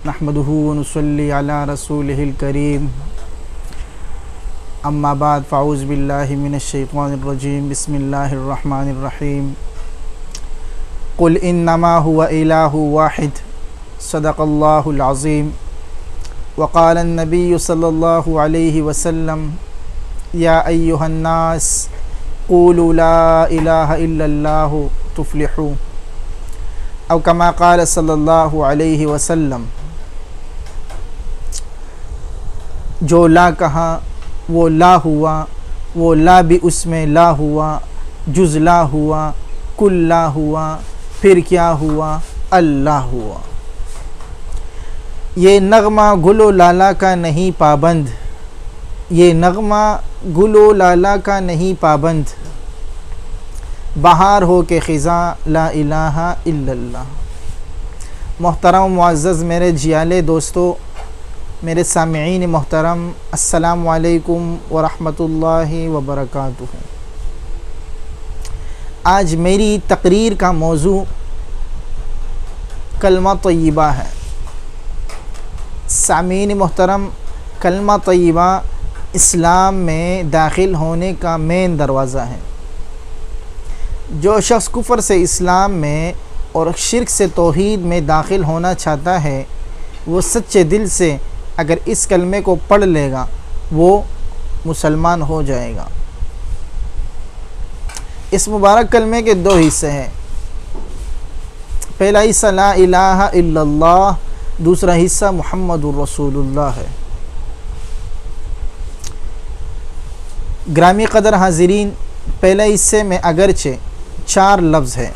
نحمده ونصلي على رسوله الكريم اما بعد فاعوذ بالله من الشيطان الرجيم بسم الله الرحمن الرحيم قل انما هو اله واحد صدق الله العظيم وقال النبي صلى الله عليه وسلم يا ايها الناس قولوا لا اله الا الله تفلحوا او كما قال صلی اللہ علیہ وسلم۔ جو لا کہا وہ لا ہوا، وہ لا بھی اس میں لا ہوا، جز لا ہوا، کل لا ہوا، پھر کیا ہوا؟ اللہ ہوا۔ یہ نغمہ گل و لالا کا نہیں پابند، یہ نغمہ گل و لالا کا نہیں پابند، بہار ہو کے خزاں لا الہ الا اللہ۔ محترم معزز میرے جیالے دوستو، میرے سامعین محترم، السلام علیکم ورحمۃ اللہ وبرکاتہ۔ آج میری تقریر کا موضوع کلمہ طیبہ ہے۔ سامعین محترم، کلمہ طیبہ اسلام میں داخل ہونے کا مین دروازہ ہے۔ جو شخص کفر سے اسلام میں اور شرک سے توحید میں داخل ہونا چاہتا ہے، وہ سچے دل سے اگر اس کلمے کو پڑھ لے گا وہ مسلمان ہو جائے گا۔ اس مبارک کلمے کے دو حصے ہیں۔ پہلا حصہ لا الہ الا اللہ، دوسرا حصہ محمد الرسول اللہ ہے۔ گرامی قدر حاضرین، پہلے حصے میں اگرچہ 4 لفظ ہیں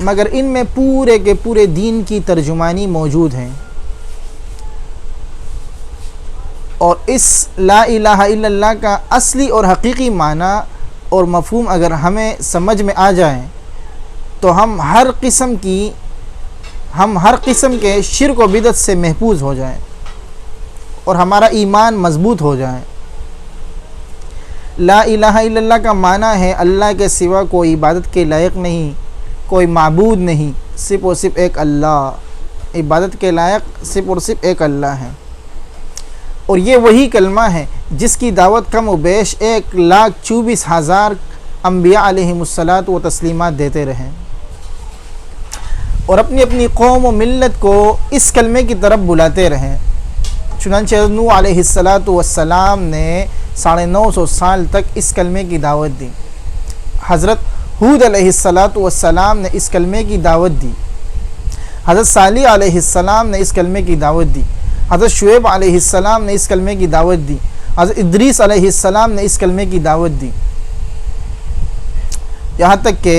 مگر ان میں پورے کے پورے دین کی ترجمانی موجود ہیں، اور اس لا الہ الا اللہ کا اصلی اور حقیقی معنی اور مفہوم اگر ہمیں سمجھ میں آ جائیں تو ہم ہر قسم کے شرک و بدعت سے محفوظ ہو جائیں اور ہمارا ایمان مضبوط ہو جائے۔ لا الہ الا اللہ کا معنی ہے اللہ کے سوا کوئی عبادت کے لائق نہیں، کوئی معبود نہیں، صرف اور صرف ایک اللہ، عبادت کے لائق صرف اور صرف ایک اللہ ہے۔ اور یہ وہی کلمہ ہے جس کی دعوت کم و بیش 1,24,000 انبیاء علیہم الصلاۃ و تسلیمات دیتے رہے، اور اپنی اپنی قوم و ملت کو اس کلمے کی طرف بلاتے رہے۔ چنانچہ نوح علیہ السلام نے 950 سال تک اس کلمے کی دعوت دی، حضرت ہود علیہ السلام نے اس کلمے کی دعوت دی، حضرت صالح علیہ السلام نے اس کلمے کی دعوت دی، حضرت شعیب علیہ السلام نے اس کلمے کی دعوت دی، حضرت ادریس علیہ السلام نے اس کلمے کی دعوت دی، یہاں تک کہ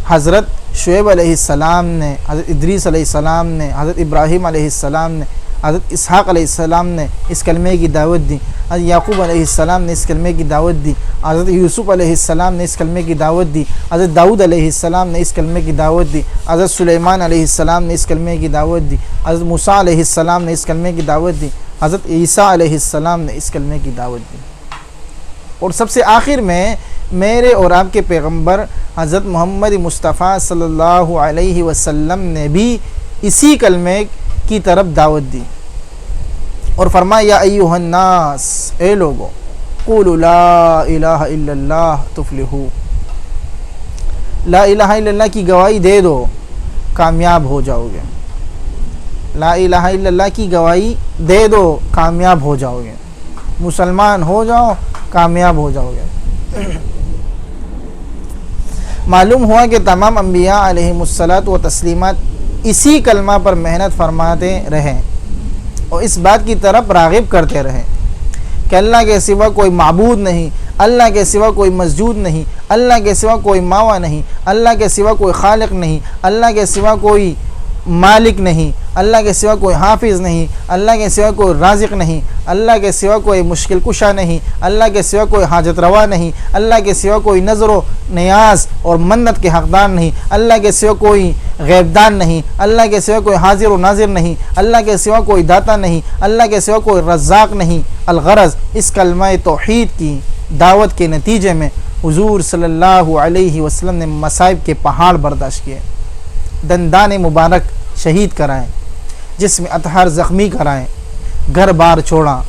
حضرت شعیب علیہ السلام نے، حضرت ادریس علیہ السلام نے، حضرت ابراہیم علیہ السلام نے، حضرت اسحاق علیہ السلام نے اس کلمے کی دعوت دی، حضرت یعقوب علیہ السلام نے اس کلمے کی دعوت دی، حضرت یوسف علیہ السلام نے اس کلمے کی دعوت دی، حضرت داؤد علیہ السلام نے اس کلمے کی دعوت دی، حضرت سلیمان علیہ السلام نے اس کلمے کی دعوت دی، حضرت موسیٰ علیہ السلام نے اس کلمے کی دعوت دی، حضرت عیسیٰ علیہ السلام نے اس کلمے کی دعوت دی، اور سب سے آخر میں میرے اور آپ کے پیغمبر حضرت محمد مصطفیٰ صلی اللہ علیہ وسلم نے بھی اسی کلمے کی طرف دعوت دی، اور فرمایا یا ایھا الناس، اے لوگو، قولوا لا الہ الا اللہ تفلحوا، لا الہ الا اللہ کی گواہی دے دو، کامیاب ہو جاؤ گے۔ لا الہ الا اللہ کی گواہی دے دو، کامیاب ہو جاؤ گے، مسلمان ہو جاؤ، کامیاب ہو جاؤ گے۔ معلوم ہوا کہ تمام انبیاء علیہم الصلاۃ و تسلیمات اسی کلمہ پر محنت فرماتے رہے اور اس بات کی طرف راغب کرتے رہے کہ اللہ کے سوا کوئی معبود نہیں، اللہ کے سوا کوئی مسجود نہیں، اللہ کے سوا کوئی ماوا نہیں، اللہ کے سوا کوئی خالق نہیں، اللہ کے سوا کوئی مالک نہیں، اللہ کے سوا کوئی حافظ نہیں، اللہ کے سوا کوئی رازق نہیں، اللہ کے سوا کوئی مشکل کشا نہیں، اللہ کے سوا کوئی حاجت روا نہیں، اللہ کے سوا کوئی نظر و نیاز اور منت کے حقدار نہیں، اللہ کے سوا کوئی غیبدان نہیں، اللہ کے سوا کوئی حاضر و ناظر نہیں، اللہ کے سوا کوئی داتا نہیں، اللہ کے سوا کوئی رزاق نہیں۔ الغرض اس کلمہ توحید کی دعوت کے نتیجے میں حضور صلی اللہ علیہ وسلم نے مصائب کے پہاڑ برداشت کیے، دندان مبارک شہید کرائے، جسم اطہر زخمی کرائیں، گھر بار چھوڑا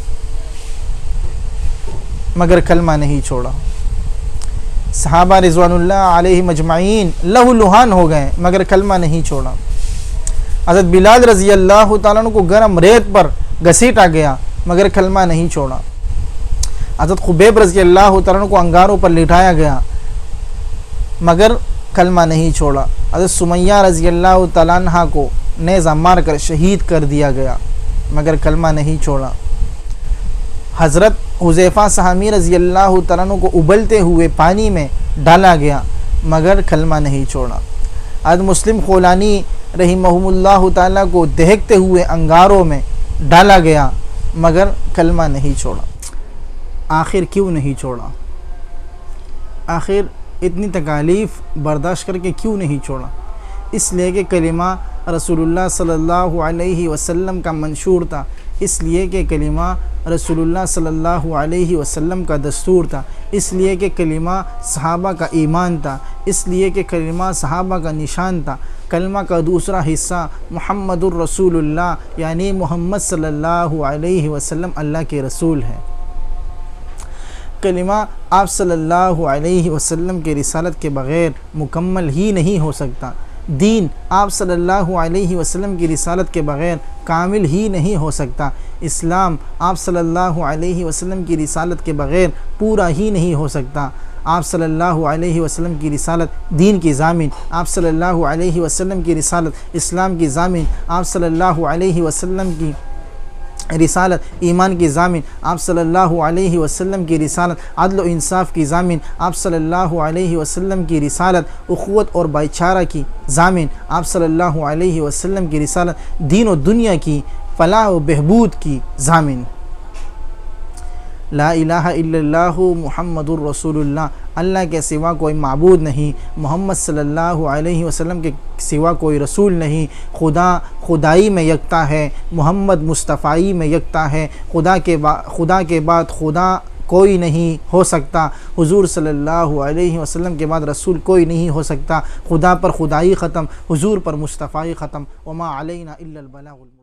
مگر کلمہ نہیں چھوڑا۔ صحابہ رضوان اللہ علیہ مجمعین لہو لہان ہو گئے مگر کلمہ نہیں چھوڑا۔ حضرت بلال رضی اللہ تعالیٰ عنہ کو گرم ریت پر گھسیٹا گیا مگر کلمہ نہیں چھوڑا۔ حضرت خبیب رضی اللہ تعالیٰ عنہ کو انگاروں پر لٹایا گیا مگر کلمہ نہیں چھوڑا۔ حضرت سمیہ رضی اللہ تعالیٰ عنہ کو نیزہ مار کر شہید کر دیا گیا مگر کلمہ نہیں چھوڑا۔ حضرت حذیفہ سہمی رضی اللہ تعالیٰ عنہ کو ابلتے ہوئے پانی میں ڈالا گیا مگر کلمہ نہیں چھوڑا۔ حضرت مسلم خولانی رحمہم اللہ تعالیٰ کو دہکتے ہوئے انگاروں میں ڈالا گیا مگر کلمہ نہیں چھوڑا۔ آخر کیوں نہیں چھوڑا؟ آخر اتنی تکالیف برداشت کر کے کیوں نہیں چھوڑا؟ اس لیے کہ کلمہ رسول اللہ صلی اللہ علیہ وسلم کا منشور تھا، اس لیے کہ کلمہ رسول اللہ صلی اللہ علیہ وسلم کا دستور تھا، اس لیے کہ کلمہ صحابہ کا ایمان تھا، اس لیے کہ کلمہ صحابہ کا نشان تھا۔ کلمہ کا دوسرا حصہ محمد الرسول اللہ یعنی محمد صلی اللہ علیہ وسلم اللہ کے رسول ہے۔ کلمہ آپ صلی اللہ علیہ وسلم کے رسالت کے بغیر مکمل ہی نہیں ہو سکتا۔ دین آپ صلی اللہ علیہ وسلم کی رسالت کے بغیر کامل ہی نہیں ہو سکتا۔ اسلام آپ صلی اللہ علیہ وسلم کی رسالت کے بغیر پورا ہی نہیں ہو سکتا۔ آپ صلی اللہ علیہ وسلم کی رسالت دین کی ضامن، آپ صلی اللہ علیہ وسلم کی رسالت اسلام کی ضامن، آپ صلی اللہ علیہ وسلم کی رسالت ایمان کی ضامن، آپ صلی اللہ علیہ وسلم کی رسالت عدل و انصاف کی ضامن، آپ صلی اللہ علیہ وسلم کی رسالت اخوت اور بھائی چارہ کی ضامن، آپ صلی اللہ علیہ وسلم کی رسالت دین و دنیا کی فلاح و بہبود کی ضامن۔ لا الہ الا اللہ محمد الرسول اللہ، اللہ کے سوا کوئی معبود نہیں، محمد صلی اللہ علیہ وسلم کے سوا کوئی رسول نہیں، خدا خدائی میں یکتا ہے، محمد مصطفائی میں یکتا ہے، خدا کے بعد خدا کوئی نہیں ہو سکتا، حضور صلی اللہ علیہ وسلم کے بعد رسول کوئی نہیں ہو سکتا، خدا پر خدائی ختم، حضور پر مصطفائی ختم، وما علینا الا البلاغ المبین۔